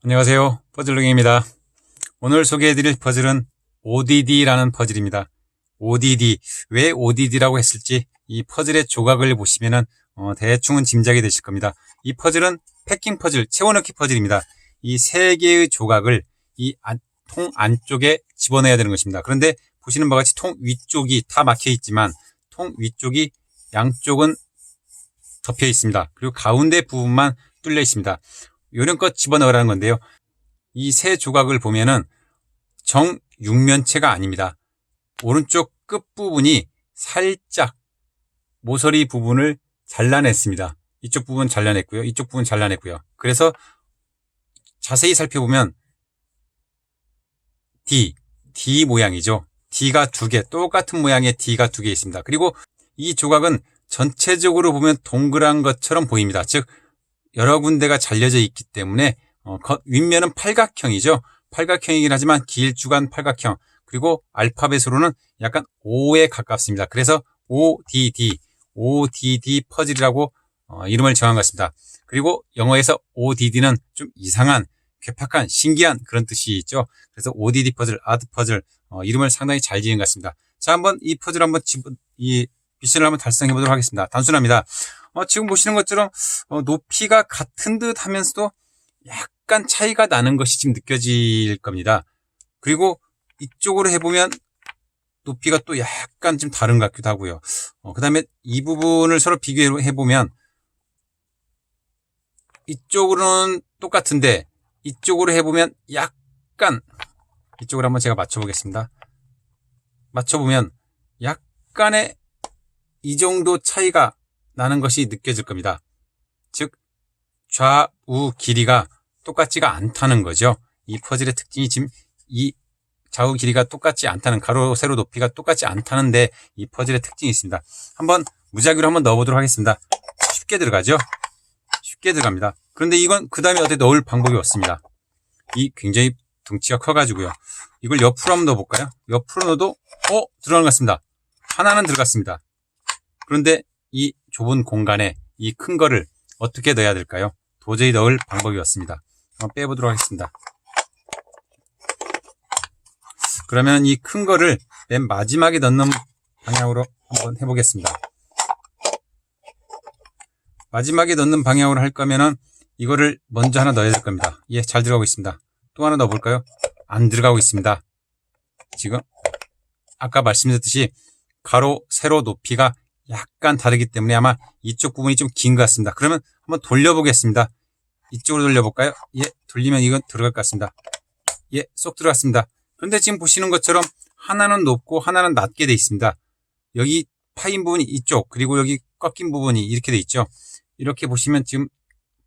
안녕하세요. 퍼즐릉입니다. 오늘 소개해드릴 퍼즐은 ODD라는 퍼즐입니다. ODD, 왜 ODD라고 했을지 이 퍼즐의 조각을 보시면은 대충은 짐작이 되실 겁니다. 이 퍼즐은 패킹 퍼즐, 채워넣기 퍼즐입니다. 이 세 개의 조각을 통 안쪽에 집어넣어야 되는 것입니다. 그런데 보시는 바와 같이 통 위쪽이 다 막혀 있지만 통 위쪽이 양쪽은 덮여 있습니다. 그리고 가운데 부분만 뚫려 있습니다. 요령껏 집어넣으라는 건데요. 이 세 조각을 보면은 정육면체가 아닙니다. 오른쪽 끝부분이 살짝 모서리 부분을 잘라냈습니다. 이쪽 부분 잘라냈고요. 이쪽 부분 잘라냈고요. 그래서 자세히 살펴보면 D 모양이죠. D가 두 개, 똑같은 모양의 D가 두 개 있습니다. 그리고 이 조각은 전체적으로 보면 동그란 것처럼 보입니다. 즉 여러 군데가 잘려져 있기 때문에 윗면은 팔각형이죠. 팔각형이긴 하지만 길쭉한 팔각형, 그리고 알파벳으로는 약간 O에 가깝습니다. 그래서 ODD 퍼즐이라고 이름을 정한 것 같습니다. 그리고 영어에서 ODD는 좀 이상한, 괴팍한, 신기한 그런 뜻이 있죠. 그래서 ODD 퍼즐, 아트 퍼즐 이름을 상당히 잘 지은 것 같습니다. 자, 한번 이 퍼즐 한번 이 미션을 한번 달성해 보도록 하겠습니다. 단순합니다. 지금 보시는 것처럼 높이가 같은 듯 하면서도 약간 차이가 나는 것이 지금 느껴질 겁니다. 그리고 이쪽으로 해보면 높이가 또 약간 좀 다른 것 같기도 하고요. 그 다음에 이 부분을 서로 비교해보면 이쪽으로는 똑같은데 이쪽으로 해보면 약간, 이쪽으로 한번 제가 맞춰보겠습니다. 맞춰보면 약간의 이 정도 차이가 나는 것이 느껴질 겁니다. 즉 좌우 길이가 똑같지가 않다는 거죠. 이 퍼즐의 특징이 지금 이 좌우 길이가 똑같지 않다는, 가로 세로 높이가 똑같지 않다는데 이 퍼즐의 특징이 있습니다. 한번 무작위로 한번 넣어보도록 하겠습니다. 쉽게 들어가죠. 쉽게 들어갑니다. 그런데 이건 그 다음에 어떻게 넣을 방법이 없습니다. 이 굉장히 덩치가 커가지고요. 이걸 옆으로 한번 넣어볼까요? 옆으로 넣어도 들어간 것 같습니다. 하나는 들어갔습니다. 그런데 이 좁은 공간에 이 큰 거를 어떻게 넣어야 될까요? 도저히 넣을 방법이 없습니다. 한번 빼보도록 하겠습니다. 그러면 이 큰 거를 맨 마지막에 넣는 방향으로 한번 해보겠습니다. 마지막에 넣는 방향으로 할 거면은 이거를 먼저 하나 넣어야 될 겁니다. 예, 잘 들어가고 있습니다. 또 하나 넣어볼까요? 안 들어가고 있습니다. 지금 아까 말씀드렸듯이 가로, 세로 높이가 약간 다르기 때문에 아마 이쪽 부분이 좀 긴 것 같습니다. 그러면 한번 돌려보겠습니다. 이쪽으로 돌려볼까요? 예, 돌리면 이건 들어갈 것 같습니다. 예, 쏙 들어갔습니다. 그런데 지금 보시는 것처럼 하나는 높고 하나는 낮게 돼 있습니다. 여기 파인 부분이 이쪽, 그리고 여기 꺾인 부분이 이렇게 돼 있죠. 이렇게 보시면 지금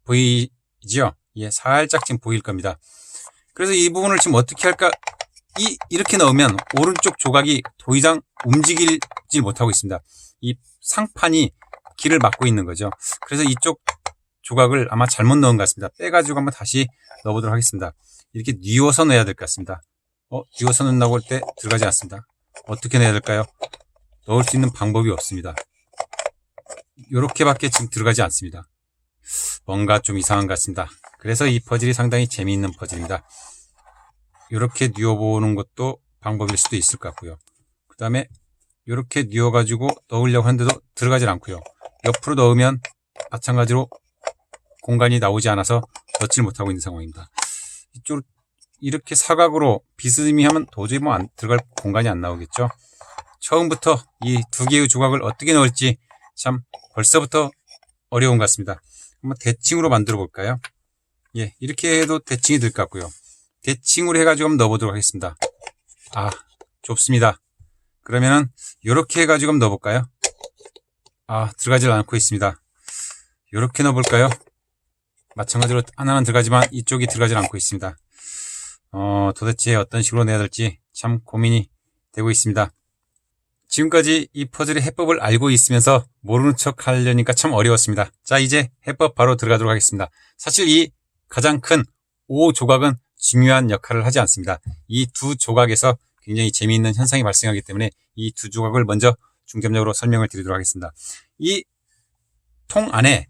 보이죠? 예, 살짝 지금 보일 겁니다. 그래서 이 부분을 지금 어떻게 할까? 이렇게 넣으면 오른쪽 조각이 더 이상 움직이질 못하고 있습니다. 이 상판이 길을 막고 있는 거죠. 그래서 이쪽 조각을 아마 잘못 넣은 것 같습니다. 빼가지고 한번 다시 넣어보도록 하겠습니다. 이렇게 뉘어서 넣어야 될 것 같습니다. 뉘어서 넣는다고 할 때 들어가지 않습니다. 어떻게 넣어야 될까요? 넣을 수 있는 방법이 없습니다. 이렇게밖에 지금 들어가지 않습니다. 뭔가 좀 이상한 것 같습니다. 그래서 이 퍼즐이 상당히 재미있는 퍼즐입니다. 이렇게 뉘어보는 것도 방법일 수도 있을 것 같고요. 그 다음에 이렇게 뉘어가지고 넣으려고 하는데도 들어가질 않고요. 옆으로 넣으면 마찬가지로 공간이 나오지 않아서 넣질 못하고 있는 상황입니다. 이쪽으로 이렇게 사각으로 비스듬히 하면 도저히 안 들어갈 공간이 안 나오겠죠. 처음부터 이 두 개의 조각을 어떻게 넣을지 참 벌써부터 어려운 것 같습니다. 한번 대칭으로 만들어 볼까요? 예, 이렇게 해도 대칭이 될 것 같고요. 대칭으로 해가지고 한번 넣어보도록 하겠습니다. 좁습니다. 그러면은 이렇게 해가지고 한번 넣어볼까요? 들어가질 않고 있습니다. 이렇게 넣어볼까요? 마찬가지로 하나는 들어가지만 이쪽이 들어가질 않고 있습니다. 도대체 어떤 식으로 내야 될지 참 고민이 되고 있습니다. 지금까지 이 퍼즐의 해법을 알고 있으면서 모르는 척 하려니까 참 어려웠습니다. 자, 이제 해법 바로 들어가도록 하겠습니다. 사실 이 가장 큰 O 조각은 중요한 역할을 하지 않습니다. 이 두 조각에서 굉장히 재미있는 현상이 발생하기 때문에 이 두 조각을 먼저 중점적으로 설명을 드리도록 하겠습니다. 이 통 안에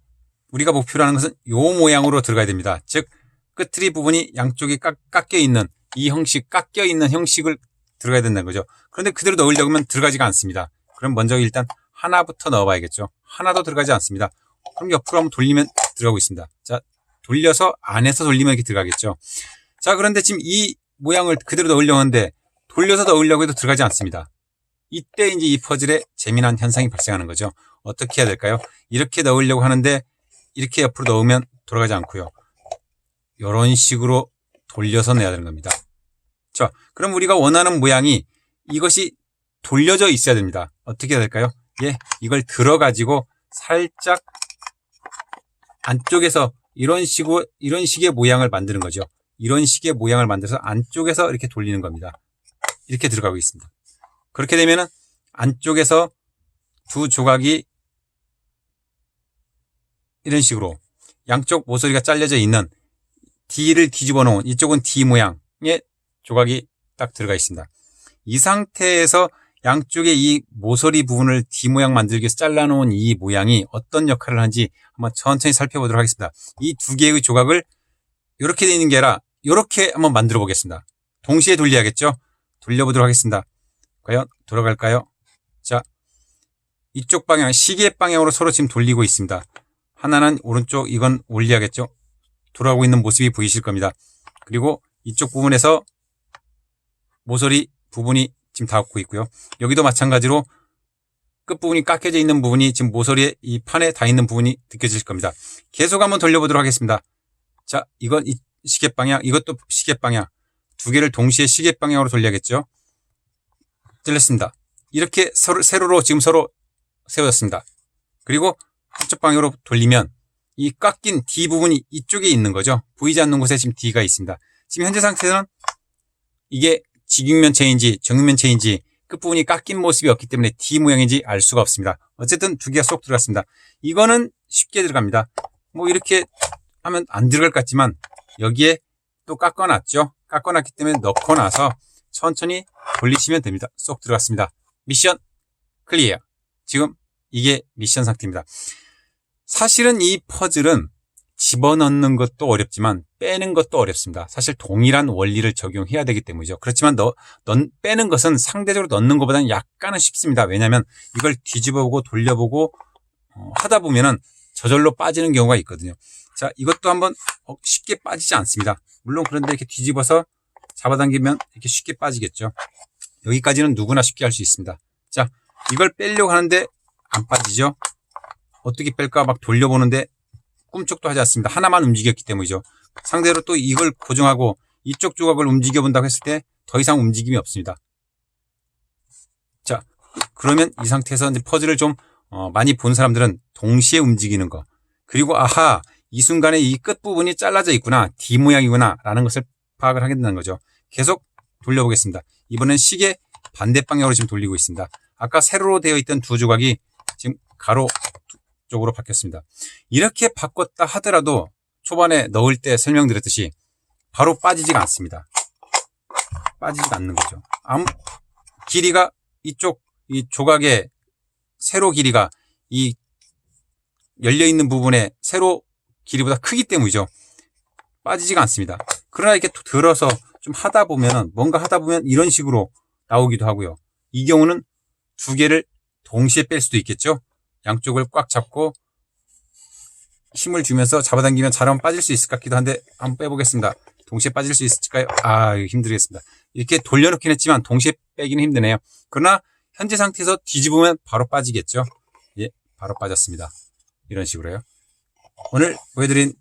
우리가 목표로 하는 것은 이 모양으로 들어가야 됩니다. 즉 끝트리 부분이 양쪽이 깎여 있는 이 형식, 깎여 있는 형식을 들어가야 된다는 거죠. 그런데 그대로 넣으려고 하면 들어가지가 않습니다. 그럼 먼저 일단 하나부터 넣어봐야겠죠. 하나도 들어가지 않습니다. 그럼 옆으로 한번 돌리면 들어가고 있습니다. 자, 돌려서 안에서 돌리면 이렇게 들어가겠죠. 자, 그런데 지금 이 모양을 그대로 넣으려고 하는데 돌려서 넣으려고 해도 들어가지 않습니다. 이때 이제 이 퍼즐에 재미난 현상이 발생하는 거죠. 어떻게 해야 될까요? 이렇게 넣으려고 하는데 이렇게 옆으로 넣으면 돌아가지 않고요. 이런 식으로 돌려서 내야 되는 겁니다. 자, 그럼 우리가 원하는 모양이 이것이 돌려져 있어야 됩니다. 어떻게 해야 될까요? 예, 이걸 들어가지고 살짝 안쪽에서 이런 식의 모양을 만드는 거죠. 이런 식의 모양을 만들어서 안쪽에서 이렇게 돌리는 겁니다. 이렇게 들어가고 있습니다. 그렇게 되면은 안쪽에서 두 조각이 이런 식으로 양쪽 모서리가 잘려져 있는 D를 뒤집어 놓은 이쪽은 D 모양의 조각이 딱 들어가 있습니다. 이 상태에서 양쪽의 이 모서리 부분을 D 모양 만들기 위해서 잘라놓은 이 모양이 어떤 역할을 하는지 한번 천천히 살펴보도록 하겠습니다. 이 두 개의 조각을 이렇게 되어 있는 게 아니라 이렇게 한번 만들어 보겠습니다. 동시에 돌려야겠죠? 돌려보도록 하겠습니다. 과연 돌아갈까요? 자, 이쪽 방향, 시계 방향으로 서로 지금 돌리고 있습니다. 하나는 오른쪽, 이건 올려야겠죠? 돌아가고 있는 모습이 보이실 겁니다. 그리고 이쪽 부분에서 모서리 부분이 지금 닿고 있고요. 여기도 마찬가지로 끝부분이 깎여져 있는 부분이 지금 모서리에 이 판에 닿아 있는 부분이 느껴질 겁니다. 계속 한번 돌려보도록 하겠습니다. 자, 이건 이 시계 방향, 이것도 시계 방향. 두 개를 동시에 시계 방향으로 돌려야겠죠? 잘렸습니다. 이렇게 세로로 지금 서로 세워졌습니다. 그리고 한쪽 방향으로 돌리면 이 깎인 D 부분이 이쪽에 있는 거죠. 보이지 않는 곳에 지금 D가 있습니다. 지금 현재 상태에서는 이게 직육면체인지 정육면체인지 끝부분이 깎인 모습이 없기 때문에 D 모양인지 알 수가 없습니다. 어쨌든 두 개가 쏙 들어갔습니다. 이거는 쉽게 들어갑니다. 뭐 이렇게 하면 안 들어갈 것 같지만 여기에 또 깎아놨죠. 깎아놨기 때문에 넣고 나서 천천히 돌리시면 됩니다. 쏙 들어갔습니다. 미션 클리어. 지금 이게 미션 상태입니다. 사실은 이 퍼즐은 집어넣는 것도 어렵지만 빼는 것도 어렵습니다. 사실 동일한 원리를 적용해야 되기 때문이죠. 그렇지만 빼는 것은 상대적으로 넣는 것보다는 약간은 쉽습니다. 왜냐하면 이걸 뒤집어보고 돌려보고 하다 보면은 저절로 빠지는 경우가 있거든요. 자, 이것도 한번 쉽게 빠지지 않습니다. 물론 그런데 이렇게 뒤집어서 잡아당기면 이렇게 쉽게 빠지겠죠. 여기까지는 누구나 쉽게 할 수 있습니다. 자, 이걸 빼려고 하는데 안 빠지죠. 어떻게 뺄까 막 돌려보는데 꿈쩍도 하지 않습니다. 하나만 움직였기 때문이죠. 상대로 또 이걸 고정하고 이쪽 조각을 움직여 본다고 했을 때 더 이상 움직임이 없습니다. 자, 그러면 이 상태에서 이제 퍼즐을 좀 많이 본 사람들은 동시에 움직이는 거, 그리고 아하, 이 순간에 이 끝부분이 잘라져 있구나, D 모양이구나 라는 것을 파악을 하게 된다는 거죠. 계속 돌려보겠습니다. 이번엔 시계 반대 방향으로 지금 돌리고 있습니다. 아까 세로로 되어 있던 두 조각이 지금 가로 쪽으로 바뀌었습니다. 이렇게 바꿨다 하더라도 초반에 넣을 때 설명드렸듯이 바로 빠지지가 않습니다. 빠지지가 않는 거죠. 길이가 이쪽 이 조각의 세로 길이가 이 열려있는 부분의 세로 길이보다 크기 때문이죠. 빠지지가 않습니다. 그러나 이렇게 들어서 좀 하다 보면은 뭔가 하다 보면 이런 식으로 나오기도 하고요. 이 경우는 두 개를 동시에 뺄 수도 있겠죠. 양쪽을 꽉 잡고 힘을 주면서 잡아당기면 잘 빠질 수 있을 것 같기도 한데 한번 빼보겠습니다. 동시에 빠질 수 있을까요? 힘들겠습니다. 이렇게 돌려놓긴 했지만 동시에 빼기는 힘드네요. 그러나 현재 상태에서 뒤집으면 바로 빠지겠죠. 예, 바로 빠졌습니다. 이런 식으로요. 오늘 보여드린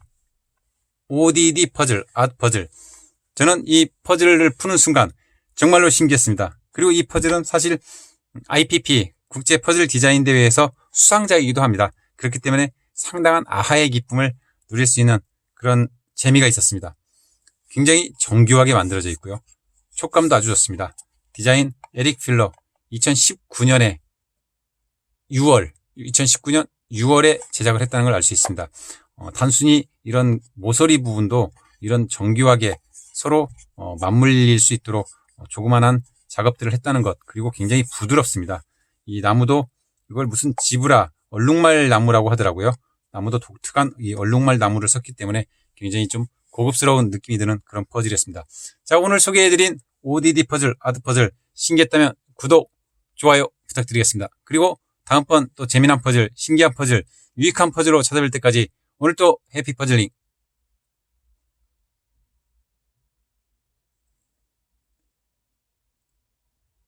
ODD 퍼즐, 아트 퍼즐. 저는 이 퍼즐을 푸는 순간 정말로 신기했습니다. 그리고 이 퍼즐은 사실 IPP, 국제 퍼즐 디자인 대회에서 수상자이기도 합니다. 그렇기 때문에 상당한 아하의 기쁨을 누릴 수 있는 그런 재미가 있었습니다. 굉장히 정교하게 만들어져 있고요. 촉감도 아주 좋습니다. 디자인 에릭 필러 2019년 6월에 제작을 했다는 걸 알 수 있습니다. 단순히 이런 모서리 부분도 이런 정교하게 서로 맞물릴 수 있도록 조그만한 작업들을 했다는 것, 그리고 굉장히 부드럽습니다. 이 나무도 이걸 무슨 지브라, 얼룩말 나무라고 하더라고요. 나무도 독특한 이 얼룩말 나무를 썼기 때문에 굉장히 좀 고급스러운 느낌이 드는 그런 퍼즐이었습니다. 자, 오늘 소개해드린 ODD 퍼즐, 아드 퍼즐 신기했다면 구독, 좋아요 부탁드리겠습니다. 그리고 다음번 또 재미난 퍼즐, 신기한 퍼즐, 유익한 퍼즐로 찾아뵐 때까지 오늘도 해피 퍼즐링